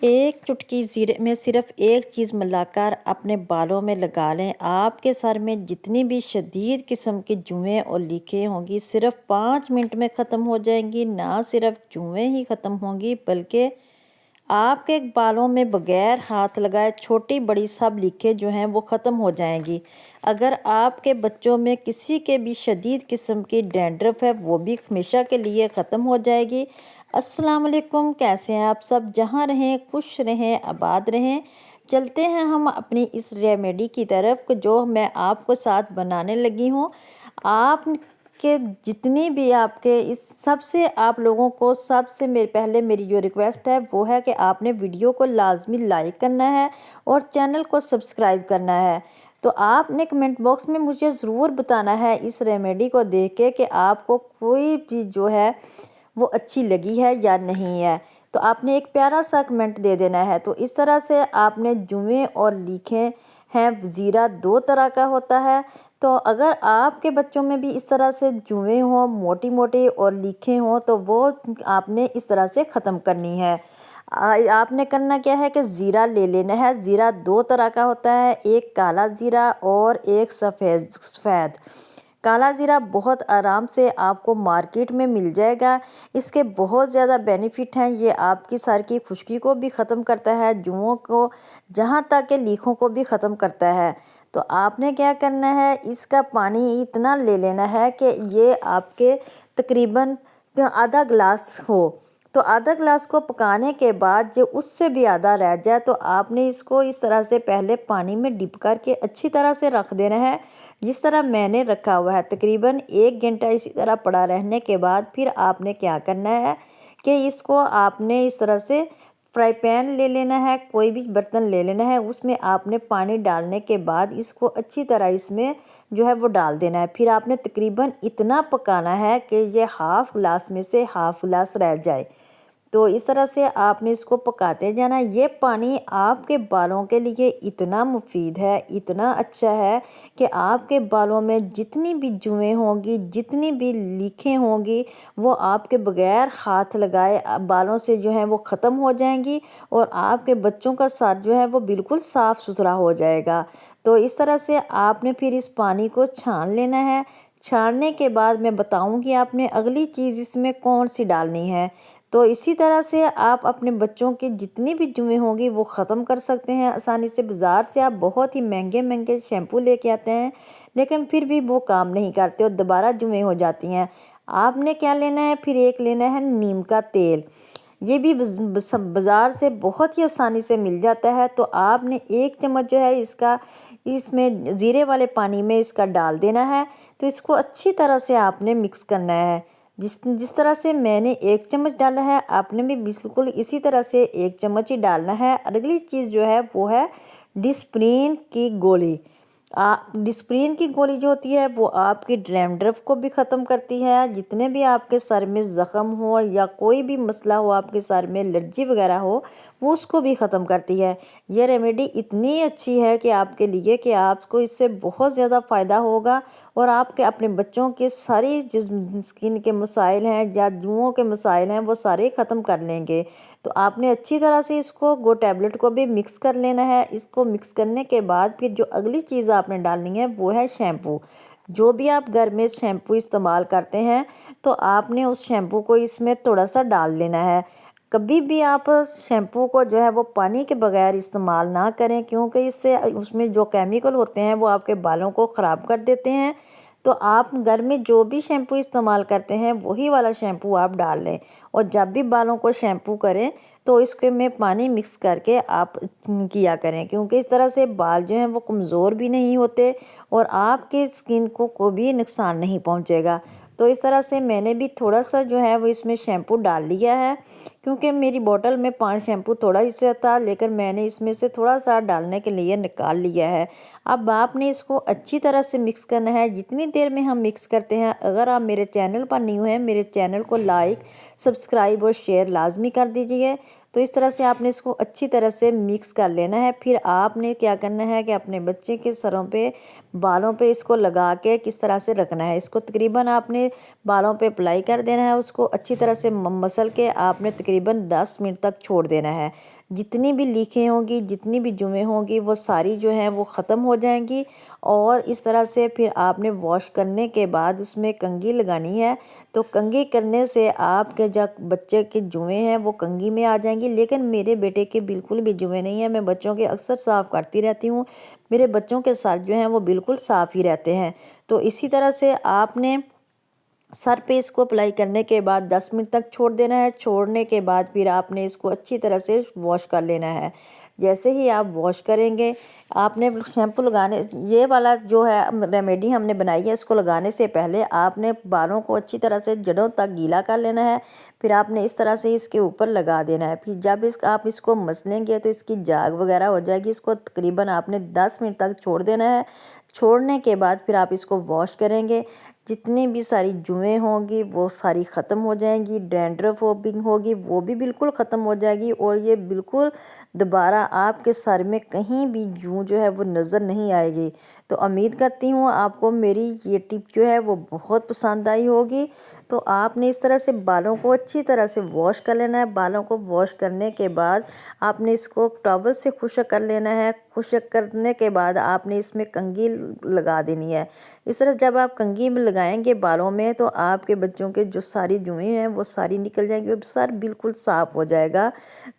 एक चुटकी ज़ीरे में सिर्फ एक चीज़ मिलाकर अपने बालों में लगा लें। आपके सर में जितनी भी शदीद किस्म की जुएँ और लीकें होंगी सिर्फ 5 मिनट में ख़त्म हो जाएंगी। ना सिर्फ जुएँ ही ख़त्म होंगी बल्कि आपके बालों में बगैर हाथ लगाए छोटी बड़ी सब लीकें जो हैं वो ख़त्म हो जाएंगी। अगर आपके बच्चों में किसी के भी शदीद किस्म की डैंड्रफ है वो भी हमेशा के लिए ख़त्म हो जाएगी। अस्सलाम वालेकुम, कैसे हैं आप सब? जहाँ रहें खुश रहें आबाद रहें। चलते हैं हम अपनी इस रेमेडी की तरफ जो मैं आपको साथ बनाने लगी हूँ। आप के जितनी भी आपके इस सबसे आप लोगों को सबसे मेरे पहले मेरी जो रिक्वेस्ट है वो है कि आपने वीडियो को लाजमी लाइक करना है और चैनल को सब्सक्राइब करना है। तो आपने कमेंट बॉक्स में मुझे ज़रूर बताना है इस रेमेडी को देख के कि आपको कोई भी जो है वो अच्छी लगी है या नहीं है। तो आपने एक प्यारा सा कमेंट दे देना है। तो इस तरह से आपने जुएँ और लीखें हैं। ज़ीरा दो तरह का होता है। तो अगर आपके बच्चों में भी इस तरह से जुएँ हों मोटी मोटी और लीखें हों तो वो आपने इस तरह से ख़त्म करनी है। आपने करना क्या है कि ज़ीरा ले लेना है। ज़ीरा दो तरह का होता है, एक काला ज़ीरा और एक सफ़ेद। काला ज़ीरा बहुत आराम से आपको मार्केट में मिल जाएगा। इसके बहुत ज़्यादा बेनिफिट हैं। ये आपकी सर की खुश्की को भी ख़त्म करता है, जुओं को जहाँ तक के लीखों को भी ख़त्म करता है। तो आपने क्या करना है, इसका पानी इतना ले लेना है कि ये आपके तकरीबन आधा गिलास हो। तो आधा गिलास को पकाने के बाद जो उससे भी आधा रह जाए तो आपने इसको इस तरह से पहले पानी में डिप करके अच्छी तरह से रख देना है, जिस तरह मैंने रखा हुआ है। तकरीबन 1 घंटा इसी तरह पड़ा रहने के बाद फिर आपने क्या करना है कि इसको आपने इस तरह से फ्राई पैन ले लेना है, कोई भी बर्तन ले लेना है। उसमें आपने पानी डालने के बाद इसको अच्छी तरह इसमें जो है वो डाल देना है। फिर आपने तकरीबन इतना पकाना है कि ये हाफ़ गिलास में से हाफ़ गिलास रह जाए। तो इस तरह से आपने इसको पकाते जाना। ये पानी आपके बालों के लिए इतना मुफीद है, इतना अच्छा है कि आपके बालों में जितनी भी जुएँ होंगी, जितनी भी लीखें होंगी, वो आपके बगैर हाथ लगाए बालों से जो है वो ख़त्म हो जाएंगी और आपके बच्चों का सर जो है वो बिल्कुल साफ़ सुथरा हो जाएगा। तो इस तरह से आपने फिर इस पानी को छान लेना है। छानने के बाद मैं बताऊंगी आपने अगली चीज़ इसमें कौन सी डालनी है। तो इसी तरह से आप अपने बच्चों की जितनी भी जुएँ होंगी वो ख़त्म कर सकते हैं आसानी से। बाज़ार से आप बहुत ही महंगे महंगे शैम्पू लेके आते हैं लेकिन फिर भी वो काम नहीं करते और दोबारा जुएँ हो जाती हैं। आपने क्या लेना है, फिर एक लेना है नीम का तेल। ये भी बाज़ार से बहुत ही आसानी से मिल जाता है। तो आपने 1 चम्मच जो है इसका इसमें ज़ीरे वाले पानी में इसका डाल देना है। तो इसको अच्छी तरह से आपने मिक्स करना है। जिस जिस तरह से मैंने 1 चम्मच डाला है आपने भी बिल्कुल इसी तरह से 1 चम्मच ही डालना है। अगली चीज़ जो है वो है डिस्प्रिन की गोली। डिस्प्रिन की गोली जो होती है वो आपकी डैंड्रफ को भी ख़त्म करती है। जितने भी आपके सर में ज़ख़म हो या कोई भी मसला हो, आपके सर में एलर्जी वगैरह हो, वो उसको भी ख़त्म करती है। ये रेमेडी इतनी अच्छी है कि आपके लिए कि आपको इससे बहुत ज़्यादा फ़ायदा होगा और आपके अपने बच्चों के सारी जो स्किन के मसाइल हैं या जुओं के मसाइल हैं वो सारे ख़त्म कर लेंगे। तो आपने अच्छी तरह से इसको टैबलेट को भी मिक्स कर लेना है। इसको मिक्स करने के बाद फिर जो अगली चीज़ आपने डालनी है वो है शैम्पू। जो भी आप घर में शैम्पू इस्तेमाल करते हैं तो आपने उस शैम्पू को इसमें थोड़ा सा डाल लेना है। कभी भी आप शैम्पू को जो है वो पानी के बगैर इस्तेमाल ना करें, क्योंकि इससे उसमें जो केमिकल होते हैं वो आपके बालों को ख़राब कर देते हैं। तो आप घर में जो भी शैम्पू इस्तेमाल करते हैं वही वाला शैम्पू आप डाल लें और जब भी बालों को शैम्पू करें तो इसके में पानी मिक्स करके आप किया करें, क्योंकि इस तरह से बाल जो हैं वो कमज़ोर भी नहीं होते और आपके स्किन को भी नुकसान नहीं पहुंचेगा। तो इस तरह से मैंने भी थोड़ा सा जो है वो इसमें शैम्पू डाल लिया है, क्योंकि मेरी बोतल में 5 शैम्पू थोड़ा ही सा था लेकिन मैंने इसमें से थोड़ा सा डालने के लिए निकाल लिया है। अब आपने इसको अच्छी तरह से मिक्स करना है। जितनी देर में हम मिक्स करते हैं, अगर आप मेरे चैनल पर न्यू हैं मेरे चैनल को लाइक सब्सक्राइब और शेयर लाजमी कर दीजिए। तो इस तरह से आपने इसको अच्छी तरह से मिक्स कर लेना है। फिर आपने क्या करना है कि अपने बच्चे के सरों पे, बालों पे इसको लगा के किस तरह से रखना है। इसको तकरीबन आपने बालों पे अप्लाई कर देना है। उसको अच्छी तरह से मसल के आपने तकरीबन 10 मिनट तक छोड़ देना है। जितनी भी लीखें होंगी, जितनी भी जुएँ होंगी, वो सारी जो हैं वो ख़त्म हो जाएंगी। और इस तरह से फिर आपने वॉश करने के बाद उसमें कंघी लगानी है। तो कंघी करने से आपके जो बच्चे के जुएँ हैं वो कंघी में आ जाएंगी। लेकिन मेरे बेटे के बिल्कुल भी जुएँ नहीं हैं। मैं बच्चों के अक्सर साफ़ करती रहती हूँ। मेरे बच्चों के सर जो हैं वो बिल्कुल साफ़ ही रहते हैं। तो इसी तरह से आपने सर पे इसको अप्लाई करने के बाद 10 मिनट तक छोड़ देना है। छोड़ने के बाद फिर आपने इसको अच्छी तरह से वॉश कर लेना है। जैसे ही आप वॉश करेंगे, आपने शैम्पू लगाने, ये वाला जो है रेमेडी हमने बनाई है, इसको लगाने से पहले आपने बालों को अच्छी तरह से जड़ों तक गीला कर लेना है। फिर आपने इस तरह से इसके ऊपर लगा देना है। फिर जब आप इसको मसलेंगे तो इसकी जाग वगैरह हो जाएगी। इसको तकरीबन आपने 10 मिनट तक छोड़ देना है। छोड़ने के बाद फिर आप इसको वॉश करेंगे। जितनी भी सारी जुएँ होंगी वो सारी ख़त्म हो जाएंगी। डैंड्रफ होगी वो भी बिल्कुल ख़त्म हो जाएगी। और ये बिल्कुल दोबारा आपके सर में कहीं भी जूं जो है वो नज़र नहीं आएगी। तो उम्मीद करती हूँ आपको मेरी ये टिप जो है वो बहुत पसंद आई होगी। तो आपने इस तरह से बालों को अच्छी तरह से वॉश कर लेना है। बालों को वॉश करने के बाद आपने इसको टॉवल से खुश्क कर लेना है। खुश्क करने के बाद आपने इसमें कंघी लगा देनी है। इस तरह जब आप कंघी में लगाएंगे बालों में तो आपके बच्चों के जो सारी जुएँ हैं वो सारी निकल जाएंगी और सर बिल्कुल साफ़ हो जाएगा।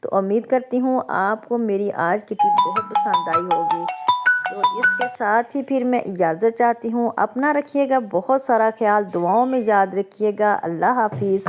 तो उम्मीद करती हूँ आपको मेरी आज की टिप बहुत पसंद आई होगी। तो इसके साथ ही फिर मैं इजाज़त चाहती हूँ। अपना रखिएगा बहुत सारा ख्याल, दुआओं में याद रखिएगा। अल्लाह हाफिज़।